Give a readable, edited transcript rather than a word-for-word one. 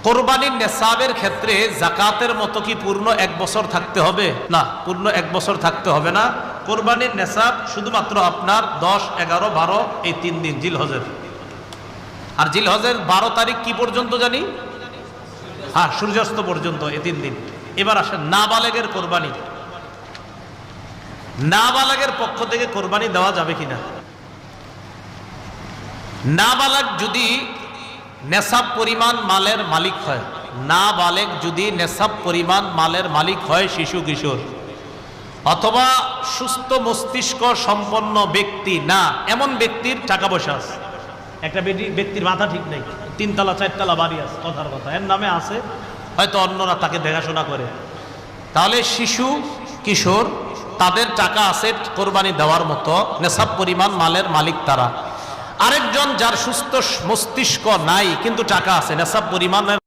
কোরবানির নেসাবের ক্ষেত্রে যাকাতের মতো কি পূর্ণ 1 বছর থাকতে হবে? না, পূর্ণ 1 বছর থাকতে হবে না। কোরবানির নেসাব শুধুমাত্র আপনার 10, 11, 12 এই 3 দিন জিলহজের। আর জিলহজের 12 তারিখ কি পর্যন্ত জানি? হ্যাঁ, সূর্যাস্ত পর্যন্ত, এই 3 দিন। এবার আসেন নাবালেগের কোরবানি। নাবালেগের পক্ষ থেকে কোরবানি দেওয়া যাবে কিনা? নাবালেগ যদি নেসাব পরিমাণ মালের মালিক হয়, নাবালেগ যদি নেসাব পরিমাণ মালের মালিক হয়, শিশু কিশোর অথবা সুস্থ মস্তিষ্ক সম্পন্ন ব্যক্তি না, এমন ব্যক্তির টাকা পয়সা আছে। একটা ব্যক্তির মাথা ঠিক নেই, 3 তলা 4 তলা বাড়ি আছে, কথার কথা, এর নামে আছে, হয়তো অন্যরা তাকে দেখাশোনা করে, তাহলে শিশু কিশোর তাদের টাকা আছে কোরবানি দেওয়ার মতো, নেসাব পরিমাণ মালের মালিক তারা। আরেকজন যার সুস্থ মস্তিষ্ক নাই কিন্তু টাকা আছে, নেসাব পরিমাণের